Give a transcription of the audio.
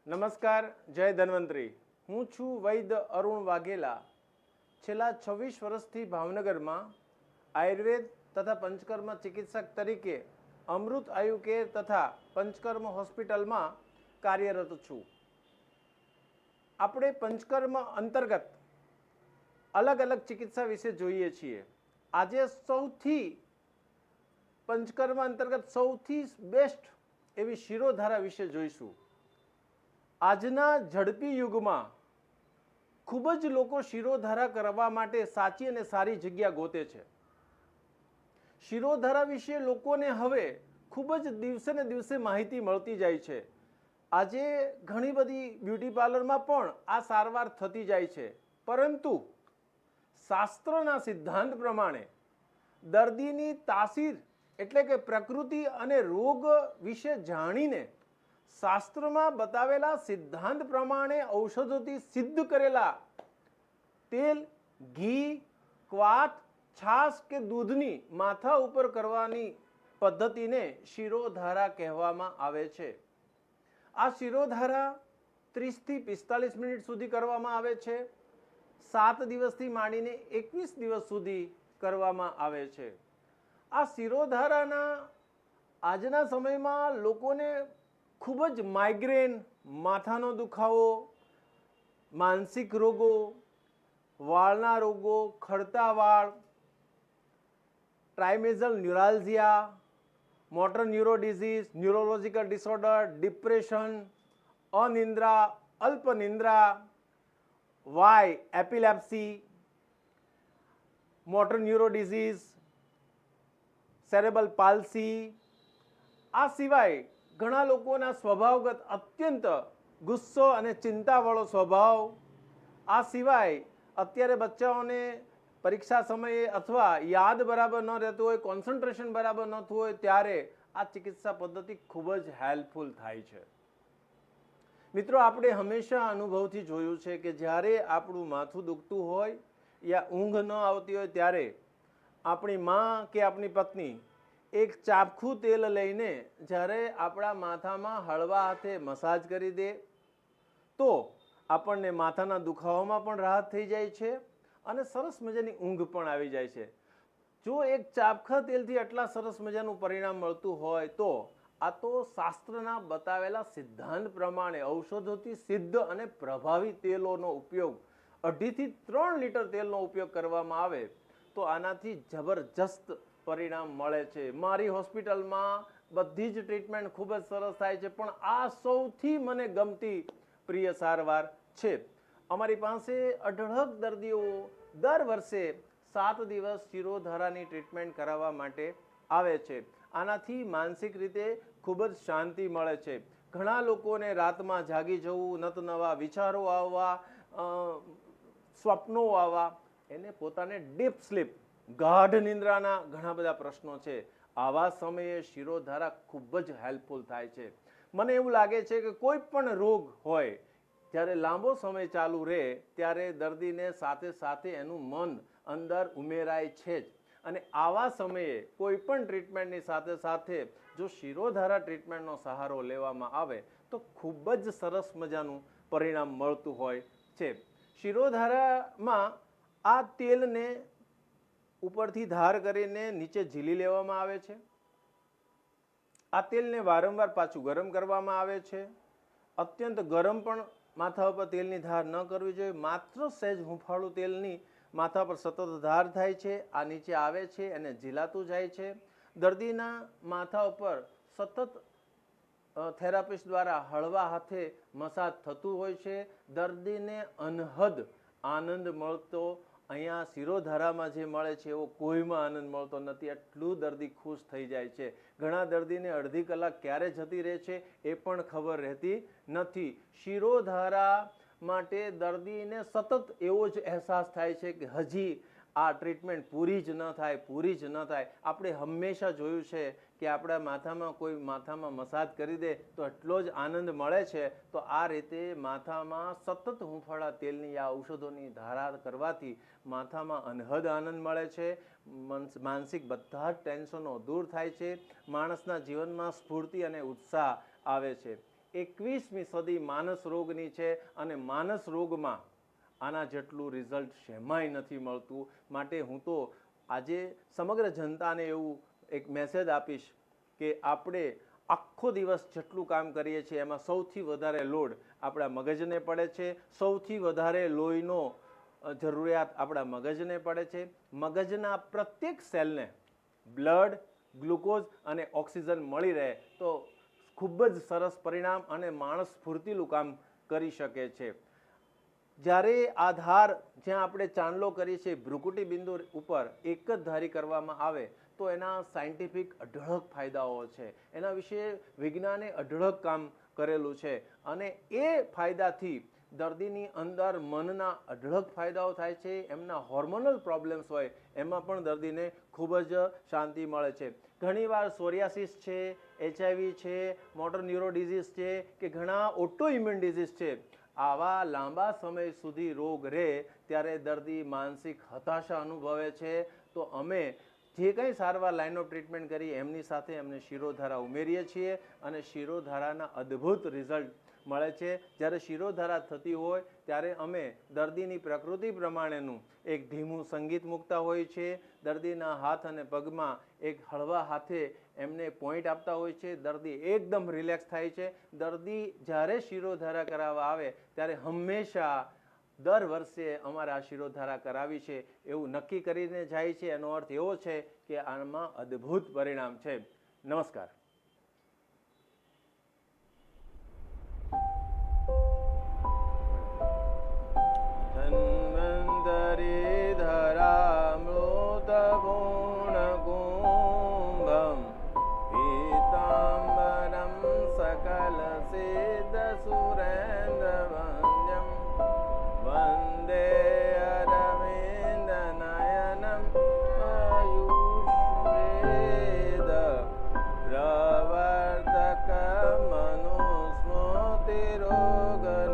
નમસ્કાર, જય ધન્વંતરી। હું છું વૈદ્ય અરુણ વાઘેલા। છેલ્લા 26 વર્ષથી ભાવનગરમાં આયુર્વેદ તથા પંચકર્મ ચિકિત્સક તરીકે અમૃત આયુ કેર તથા પંચકર્મ હોસ્પિટલમાં કાર્યરત છું। આપણે પંચકર્મ અંતર્ગત અલગ અલગ ચિકિત્સા વિશે જોઈએ છીએ। આજે પંચકર્મ અંતર્ગત સૌથી બેસ્ટ એવી શિરોધારા વિશે જોઈશું। આજના ઝડપી યુગમાં ખૂબ જ લોકો શિરોધારા કરવા માટે સાચી અને સારી જગ્યા ગોતે છે। શિરોધારા વિશે લોકોને હવે ખૂબ જ દિવસે ને દિવસે માહિતી મળતી જાય છે। આજે ઘણી બધી બ્યુટી પાર્લરમાં પણ આ સારવાર થતી જાય છે, પરંતુ શાસ્ત્રના સિદ્ધાંત પ્રમાણે દર્દીની તાસીર એટલે કે પ્રકૃતિ અને રોગ વિશે જાણીને શાસ્ત્રમાં બતાવેલા સિદ્ધાંત પ્રમાણે ઔષધોથી સિદ્ધ કરેલા તેલ, ઘી, ક્વાથ, છાશ કે દૂધની માથા ઉપર કરવાની પદ્ધતિને શિરોધારા કહેવામાં આવે છે। આ શિરોધારા 30 થી 45 મિનિટ સુધી કરવામાં આવે છે। 7 દિવસથી માંડીને 21 દિવસ સુધી કરવામાં આવે છે। આ શિરોધારાના આજના સમયમાં લોકોને ખૂબ જ માઇગ્રેન, માથાનો દુખાવો, માનસિક રોગો, વાળના રોગો, ખરતા વાળ, trigeminal neuralgia, motor neuro disease, neurological disorder, depression, અનિદ્રા, અલ્પનિદ્રા, વાય, epilepsy, motor neuro disease, cerebral palsy, આ સિવાય ઘણા લોકોના સ્વભાવગત અત્યંત ગુસ્સો અને ચિંતાવાળો સ્વભાવ, આ સિવાય અત્યારે બચ્ચાઓને પરીક્ષા સમયે અથવા યાદ બરાબર ન રહેતું હોય, કોન્સન્ટ્રેશન બરાબર ન થતું હોય, ત્યારે આ ચિકિત્સા પદ્ધતિ ખૂબ જ હેલ્પફુલ થાય છે। મિત્રો, આપણે હંમેશા અનુભવથી જોયું છે કે જ્યારે આપણું માથું દુખતું હોય યા ઊંઘ ન આવતી હોય, ત્યારે આપણી માં કે આપણી પત્ની એક ચાપખું તેલ લઈને જ્યારે આપણા માથામાં હળવા હાથે મસાજ કરી દે તો આપણને માથાના દુખાવામાં પણ રાહત થઈ જાય છે અને સરસ મજાની ઊંઘ પણ આવી જાય છે। જો એક ચાપખા તેલથી આટલા સરસ મજાનું પરિણામ મળતું હોય તો આ તો શાસ્ત્રના બતાવેલા સિદ્ધાંત પ્રમાણે ઔષધોથી સિદ્ધ અને પ્રભાવી તેલોનો ઉપયોગ 2.5 થી 3 લીટર તેલનો ઉપયોગ કરવામાં આવે તો આનાથી જબરજસ્ત પરિણામ મળે છે। મારી હોસ્પિટલમાં બધી જ ટ્રીટમેન્ટ ખૂબ જ સરસ થાય છે, પણ આ સૌથી મને ગમતી પ્રિય સારવાર છે। અમારી પાસે અઢળક દર્દીઓ દર વર્ષે 7 દિવસ શિરોધારાની ટ્રીટમેન્ટ કરાવવા માટે આવે છે। આનાથી માનસિક રીતે ખૂબ જ શાંતિ મળે છે। ઘણા લોકોને રાતમાં જાગી જવું, નતનવા વિચારો આવવા, સ્વપ્નો આવવા, એને પોતાને ડીપ સ્લીપ, ગાઢ નિંદ્રાના ઘણા બધા પ્રશ્નો છે। આવા સમયે શિરોધારા ખૂબ જ હેલ્પફુલ થાય છે। મને એવું લાગે છે કે કોઈ પણ રોગ હોય જ્યારે લાંબો સમય ચાલુ રહે ત્યારે દર્દીને સાથે સાથે એનું મન અંદર ઉમેરાય છે જ, અને આવા સમયે કોઈ પણ ટ્રીટમેન્ટની સાથે સાથે જો શિરોધારા ટ્રીટમેન્ટનો સહારો લેવામાં આવે તો ખૂબ જ સરસ મજાનું પરિણામ મળતું હોય છે। શિરોધારામાં આ તેલને ઉપરથી ધાર કરીને નીચે ઝીલી લેવામાં આવે છે। આ તેલને વારંવાર પાછું ગરમ કરવામાં આવે છે। અત્યંત ગરમ પણ માથા ઉપર તેલની ધાર ન કરવી જોઈએ, માત્ર સહેજ હુંફાળું તેલની માથા પર સતત ધાર થાય છે, આ નીચે આવે છે અને ઝીલાતું જાય છે। દર્દીના માથા ઉપર સતત થેરાપિસ્ટ દ્વારા હળવા હાથે મસાજ થતું હોય છે। દર્દીને અનહદ આનંદ મળતો અહીંયા શિરોધારામાં જે મળે છે એવો કોઈમાં આનંદ મળતો નથી। એટલું દર્દી ખુશ થઈ જાય છે। ઘણા દર્દીને અડધી કલાક ક્યારે જતી રહે છે એ પણ ખબર રહેતી નથી। શિરોધારા માટે દર્દીને સતત એવો જ અહેસાસ થાય છે કે હજી આ ટ્રીટમેન્ટ પૂરી જ ન થાય। આપણે હંમેશા જોયું છે કે આપણા માથામાં મસાજ કરી દે તો એટલો જ આનંદ મળે છે। તો આ રીતે માથામાં સતત હુંફાળા તેલની આ ઔષધોની ધારા કરવાથી માથામાં અનહદ આનંદ મળે છે। માનસિક બધા જ ટેન્શનો દૂર થાય છે। માણસના જીવનમાં સ્ફૂર્તિ અને ઉત્સાહ આવે છે। 21મી સદી માનસ રોગની છે અને માનસ રોગમાં આના જેટલું રિઝલ્ટ શેમાંય નથી મળતું. માટે હું તો આજે સમગ્ર જનતાને એવું એક મેસેજ આપીશ કે આપણે આખો દિવસ જેટલું કામ કરીએ છીએ એમાં સૌથી વધારે લોડ આપણા મગજને પડે છે. સૌથી વધારે લોહીનો જરૂરિયાત આપણા મગજને પડે છે. મગજના પ્રત્યેક સેલને બ્લડ, ગ્લુકોઝ અને ઓક્સિજન મળી રહે તો ખૂબ જ સરસ પરિણામ અને માણસ સ્ફૂર્તિલું કામ કરી શકે છે. જ્યારે આધાર જ્યાં આપણે ચાંદલો કરીએ છીએ ભ્રુકુટી બિંદુ ઉપર એક જ ધારી કરવામાં આવે તો એના સાયન્ટિફિક અઢળક ફાયદાઓ છે. એના વિશે વિજ્ઞાને અઢળક કામ કરેલું છે અને એ ફાયદાથી દર્દીની અંદર મનના અઢળક ફાયદાઓ થાય છે. એમના હોર્મોનલ પ્રોબ્લેમ્સ હોય એમાં પણ દર્દીને ખૂબ જ શાંતિ મળે છે. ઘણીવાર સોરિયાસિસ છે, HIV છે, મોટર ન્યુરો ડિઝીઝ છે કે ઘણા ઓટો ઇમ્યુન ડિઝીઝ છે, આવા લાંબા સમય સુધી રોગ રહે ત્યારે દર્દી માનસિક હતાશા અનુભવે છે. તો અમે જે કંઈ સારવાર લાઇન ઓફ ટ્રીટમેન્ટ કરી એમની સાથે અમને શિરોધારા ઉમેરીએ છીએ અને શિરોધારાના અદ્ભુત રિઝલ્ટ મળે છે. જ્યારે શિરોધારા થતી હોય ત્યારે અમે દર્દીની પ્રકૃતિ પ્રમાણેનું એક ધીમું સંગીત મૂકતા હોય છે. દર્દીના હાથ અને પગમાં એક હળવા હાથે એમને પોઈન્ટ આપતા હોય છે. દર્દી એકદમ રિલેક્સ થાય છે. દર્દી જ્યારે શિરોધારા કરાવવા આવે ત્યારે હંમેશા દર વર્ષે અમારા શિરોધારા કરાવી છે એવું નક્કી કરીને જાય છે. એનો અર્થ એવો છે કે આમાં અદ્ભુત પરિણામ છે. નમસ્કાર. ધન્વંતરી ધરામૃત પૂર્ણકુંભમ પીતાંબરમ સકલ સિદ્ધ સુરેન્દ્ર વંદ્યમ વંદે અરવિંદ નયનમ આયુષ્વેદ પ્રવર્તક મનુસ્મૃતિ રોગનાશનમ